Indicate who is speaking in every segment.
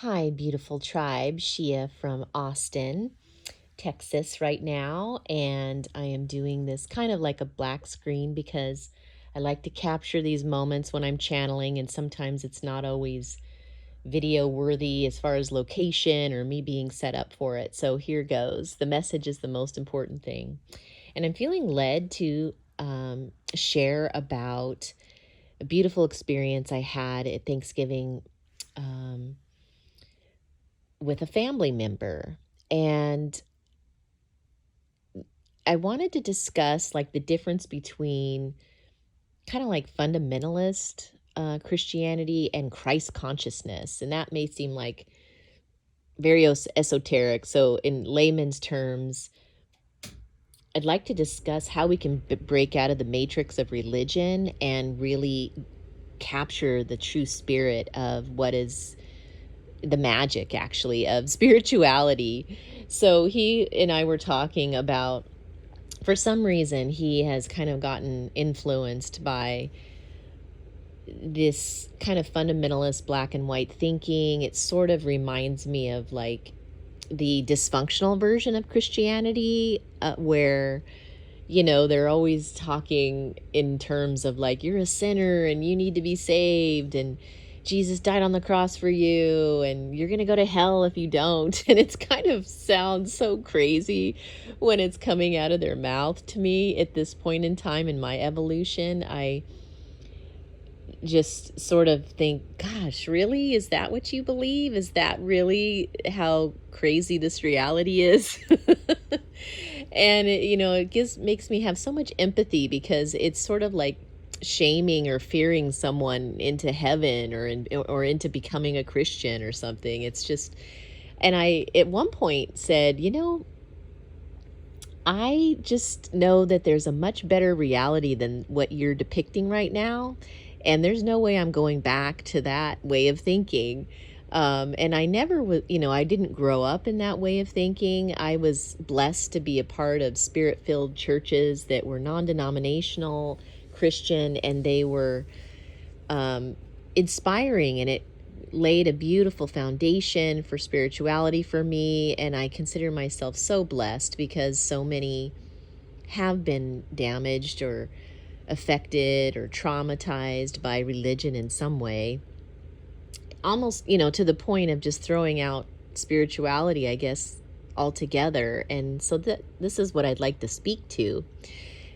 Speaker 1: Hi, beautiful tribe. Sheea from Austin, Texas, right now. And I am doing this kind of like a black screen because I like to capture these moments when I'm channeling, and sometimes it's not always video worthy as far as location or me being set up for it. So here goes. The message is the most important thing. And I'm feeling led to share about a beautiful experience I had at Thanksgiving. Um, with a family member. And I wanted to discuss like the difference between kind of like fundamentalist Christianity and Christ consciousness. And that may seem like very esoteric. So, in layman's terms, I'd like to discuss how we can break out of the matrix of religion and really capture the true spirit of what is the magic, actually, of spirituality. So he and I were talking about, for some reason, he has kind of gotten influenced by this kind of fundamentalist black and white thinking. It sort of reminds me of like the dysfunctional version of Christianity, where they're always talking in terms of like, you're a sinner and you need to be saved, and Jesus died on the cross for you, and you're going to go to hell if you don't. And it's kind of sounds so crazy when it's coming out of their mouth to me at this point in time in my evolution. I just sort of think, gosh, really? Is that what you believe? Is that really how crazy this reality is? And it makes me have so much empathy, because it's sort of like shaming or fearing someone into heaven or into becoming a Christian or something. It's just, and I at one point said, I just know that there's a much better reality than what you're depicting right now. And there's no way I'm going back to that way of thinking. And I never was, I didn't grow up in that way of thinking. I was blessed to be a part of spirit filled churches that were non denominational Christian, and they were inspiring, and it laid a beautiful foundation for spirituality for me. And I consider myself so blessed, because so many have been damaged or affected or traumatized by religion in some way, almost to the point of just throwing out spirituality, I guess, altogether. And so this is what I'd like to speak to,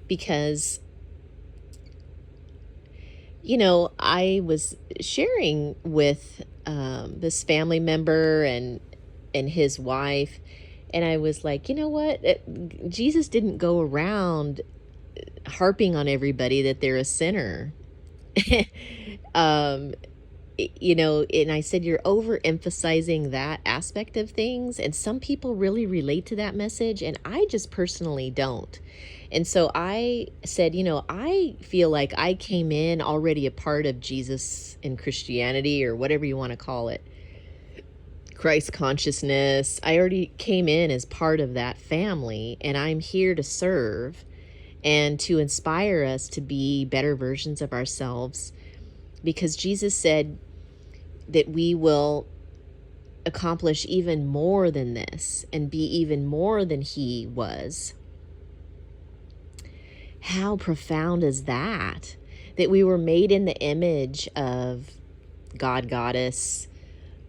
Speaker 1: because I was sharing with this family member and his wife, and I was like, you know what? Jesus didn't go around harping on everybody that they're a sinner. um, and I said, you're overemphasizing that aspect of things. And some people really relate to that message, and I just personally don't. And so I said, I feel like I came in already a part of Jesus and Christianity, or whatever you want to call it, Christ consciousness. I already came in as part of that family, and I'm here to serve and to inspire us to be better versions of ourselves, because Jesus said that we will accomplish even more than this and be even more than he was. How profound is that? That we were made in the image of God, Goddess,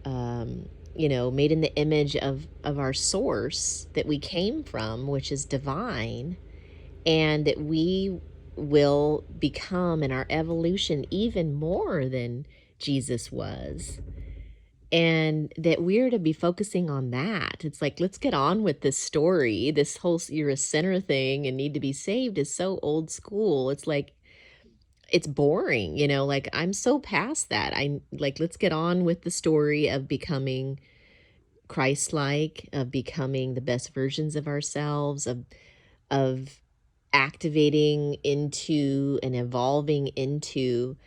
Speaker 1: made in the image of our source that we came from, which is divine, and that we will become in our evolution even more than Jesus was. And that we're to be focusing on that. It's like, let's get on with this story. This whole you're a sinner thing and need to be saved is so old school. It's like, it's boring, like I'm so past that. I like, let's get on with the story of becoming Christ-like, of becoming the best versions of ourselves, of activating into and evolving into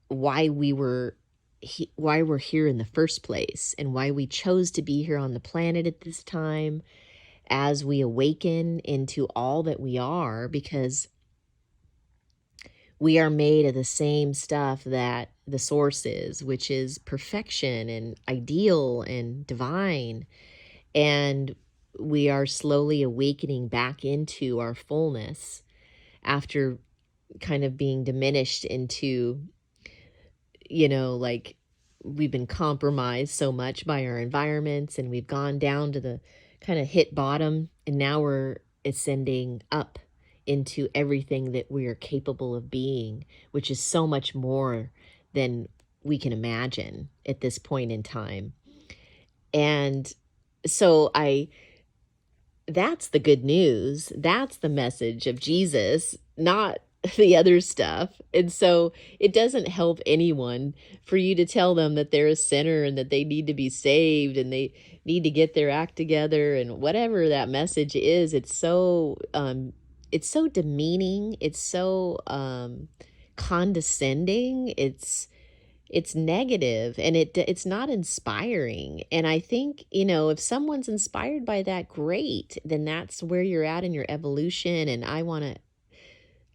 Speaker 1: why why we're here in the first place, and why we chose to be here on the planet at this time, as we awaken into all that we are, because we are made of the same stuff that the source is, which is perfection and ideal and divine. And we are slowly awakening back into our fullness after kind of being diminished into, like we've been compromised so much by our environments, and we've gone down to the kind of hit bottom, and now we're ascending up into everything that we are capable of being, which is so much more than we can imagine at this point in time. And so that's the good news. That's the message of Jesus, not the other stuff. And so it doesn't help anyone for you to tell them that they're a sinner and that they need to be saved and they need to get their act together and whatever that message is. It's so demeaning. It's so condescending. It's negative, and it's not inspiring. And I think, if someone's inspired by that, great, then that's where you're at in your evolution. And I want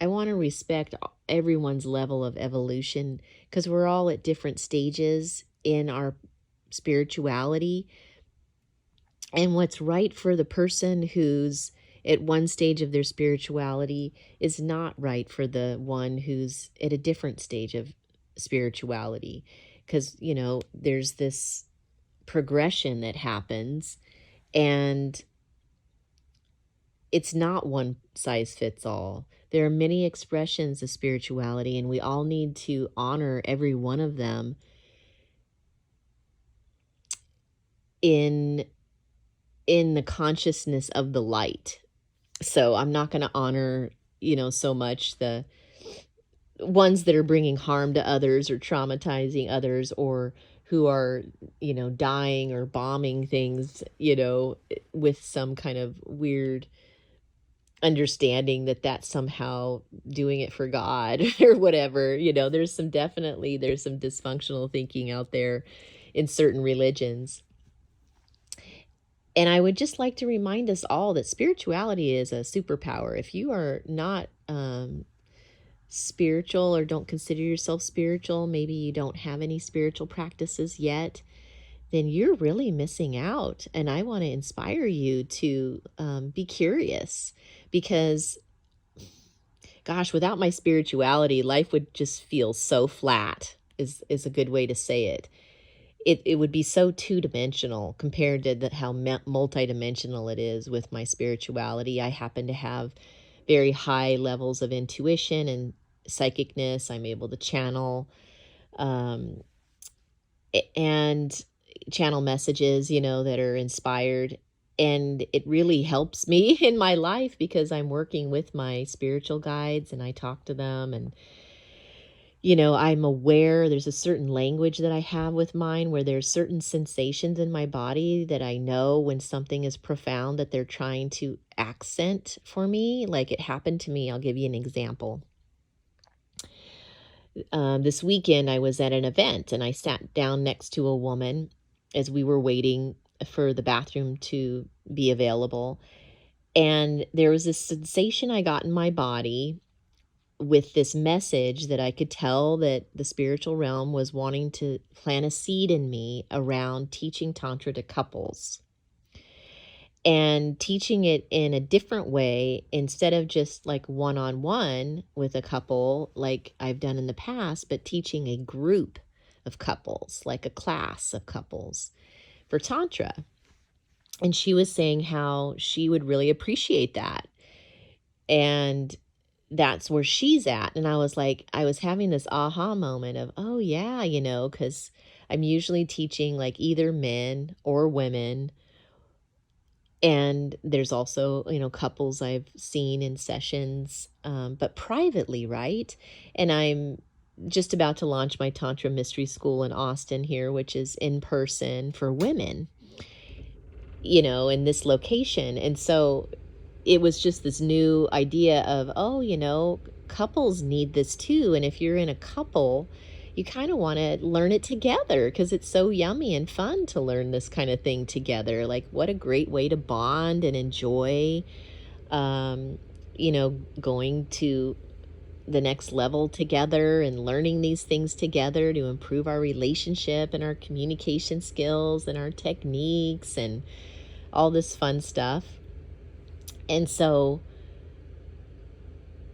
Speaker 1: to respect everyone's level of evolution, because we're all at different stages in our spirituality. And what's right for the person who's at one stage of their spirituality is not right for the one who's at a different stage of spirituality. Because, there's this progression that happens, and it's not one size fits all. There are many expressions of spirituality, and we all need to honor every one of them in the consciousness of the light. So I'm not going to honor, so much the ones that are bringing harm to others or traumatizing others, or who are, dying or bombing things, with some kind of weird understanding that that's somehow doing it for God or whatever. There's some dysfunctional thinking out there in certain religions. And I would just like to remind us all that spirituality is a superpower. If you are not spiritual, or don't consider yourself spiritual, maybe you don't have any spiritual practices yet, then you're really missing out. And I want to inspire you to be curious, because, gosh, without my spirituality, life would just feel so flat, is a good way to say it. It would be so two-dimensional compared to how multidimensional it is with my spirituality. I happen to have very high levels of intuition and psychicness. I'm able to channel and channel messages, that are inspired. And it really helps me in my life, because I'm working with my spiritual guides and I talk to them, and I'm aware there's a certain language that I have with mine, where there's certain sensations in my body that I know when something is profound that they're trying to accent for me. Like it happened to me. I'll give you an example. This weekend I was at an event, and I sat down next to a woman as we were waiting for the bathroom to be available. And there was this sensation I got in my body with this message that I could tell that the spiritual realm was wanting to plant a seed in me around teaching Tantra to couples, and teaching it in a different way, instead of just like one-on-one with a couple like I've done in the past, but teaching a group of couples, like a class of couples for Tantra. And she was saying how she would really appreciate that. And that's where she's at. And I was having this aha moment of, oh yeah, because I'm usually teaching like either men or women. And there's also, couples I've seen in sessions, but privately, right? And I'm just about to launch my Tantra Mystery School in Austin here, which is in person for women, in this location. And so it was just this new idea of, couples need this too. And if you're in a couple, you kind of want to learn it together, because it's so yummy and fun to learn this kind of thing together. Like, what a great way to bond and enjoy, going to the next level together and learning these things together to improve our relationship and our communication skills and our techniques and all this fun stuff. And so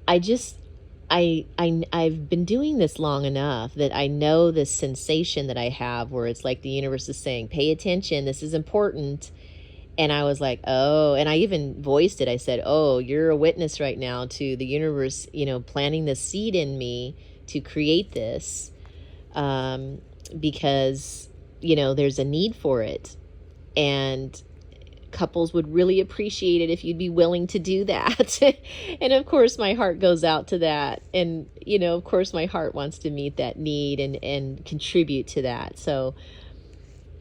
Speaker 1: I just I've been doing this long enough that I know this sensation that I have where it's like the universe is saying, pay attention, this is important. And I was like, oh, and I even voiced it. I said, oh, you're a witness right now to the universe, planting this seed in me to create this, because, there's a need for it. And couples would really appreciate it if you'd be willing to do that. And of course, my heart goes out to that. And, of course, my heart wants to meet that need and contribute to that. So,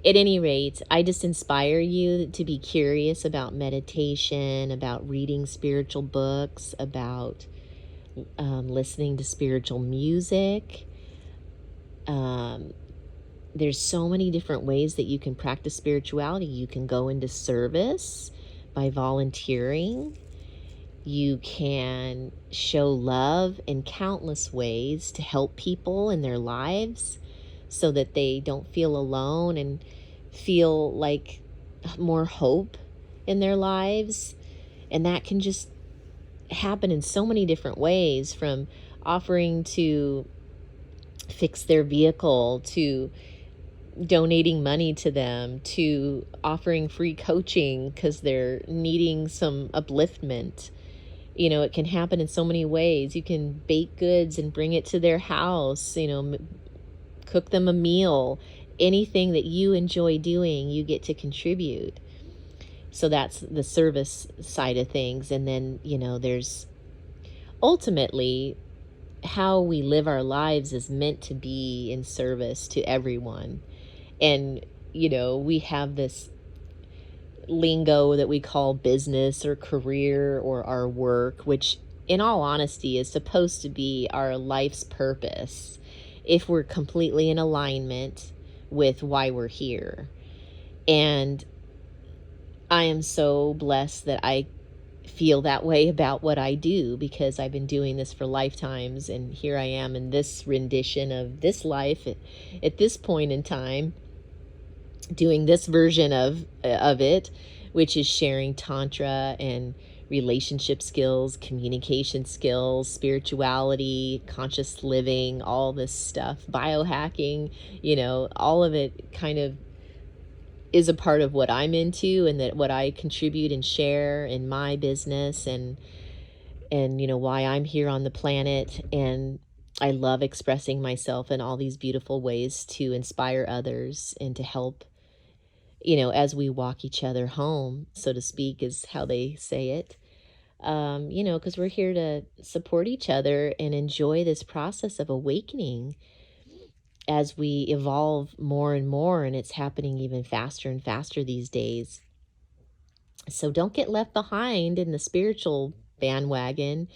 Speaker 1: at any rate, I just inspire you to be curious about meditation, about reading spiritual books, about listening to spiritual music. There's so many different ways that you can practice spirituality. You can go into service by volunteering. You can show love in countless ways to help people in their lives so that they don't feel alone and feel like more hope in their lives. And that can just happen in so many different ways, from offering to fix their vehicle, to donating money to them, to offering free coaching because they're needing some upliftment. It can happen in so many ways. You can bake goods and bring it to their house, cook them a meal. Anything that you enjoy doing, you get to contribute. So that's the service side of things. And then, there's ultimately how we live our lives is meant to be in service to everyone. And, we have this lingo that we call business or career or our work, which in all honesty is supposed to be our life's purpose if we're completely in alignment with why we're here. And I am so blessed that I feel that way about what I do, because I've been doing this for lifetimes, and here I am in this rendition of this life at this point in time, doing this version of it, which is sharing Tantra and relationship skills, communication skills, spirituality, conscious living, all this stuff, biohacking, all of it kind of is a part of what I'm into, and that what I contribute and share in my business, and why I'm here on the planet. And I love expressing myself in all these beautiful ways to inspire others and to help, as we walk each other home, so to speak, is how they say it. Because we're here to support each other and enjoy this process of awakening as we evolve more and more, and it's happening even faster and faster these days. So don't get left behind in the spiritual bandwagon.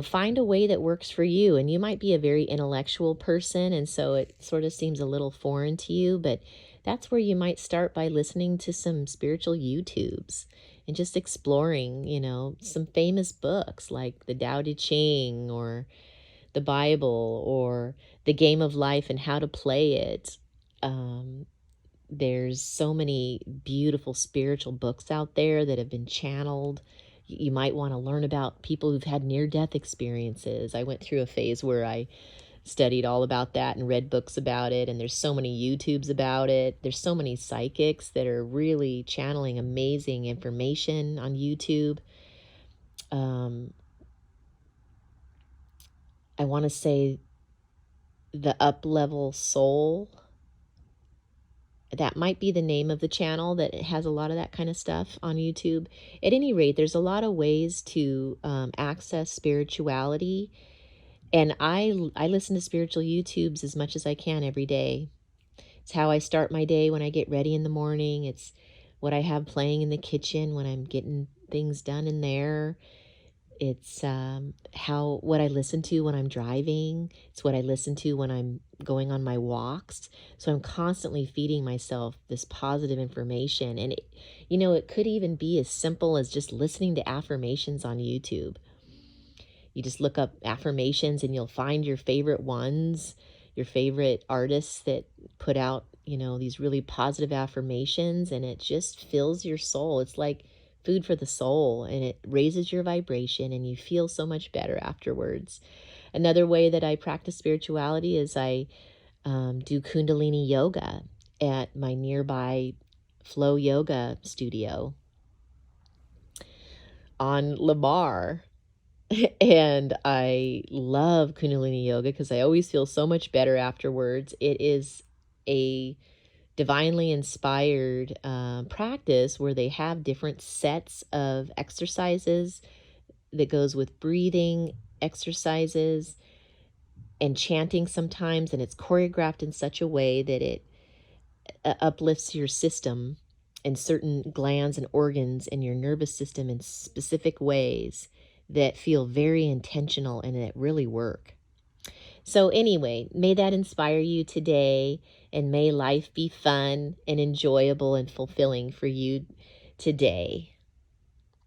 Speaker 1: Find a way that works for you. And you might be a very intellectual person, and so it sort of seems a little foreign to you, but that's where you might start by listening to some spiritual YouTubes and just exploring, some famous books like the Tao Te Ching or the Bible or the Game of Life and how to play it. There's so many beautiful spiritual books out there that have been channeled. You might want to learn about people who've had near-death experiences. I went through a phase where I studied all about that and read books about it, and there's so many YouTubes about it. There's so many psychics that are really channeling amazing information on YouTube. I want to say the Up Level Soul. That might be the name of the channel that has a lot of that kind of stuff on YouTube. At any rate, there's a lot of ways to access spirituality. And I listen to spiritual YouTubes as much as I can every day. It's how I start my day when I get ready in the morning. It's what I have playing in the kitchen when I'm getting things done in there. It's what I listen to when I'm driving. It's what I listen to when I'm going on my walks. So I'm constantly feeding myself this positive information. And, it could even be as simple as just listening to affirmations on YouTube. You just look up affirmations and you'll find your favorite ones, your favorite artists that put out, these really positive affirmations, and it just fills your soul. It's like food for the soul, and it raises your vibration and you feel so much better afterwards. Another way that I practice spirituality is I do Kundalini yoga at my nearby Flow Yoga studio on Lamar. And I love Kundalini yoga because I always feel so much better afterwards. It is a divinely inspired practice where they have different sets of exercises that goes with breathing exercises and chanting sometimes, and it's choreographed in such a way that it uplifts your system and certain glands and organs in your nervous system in specific ways that feel very intentional and that really work. So anyway, may that inspire you today, and may life be fun and enjoyable and fulfilling for you today.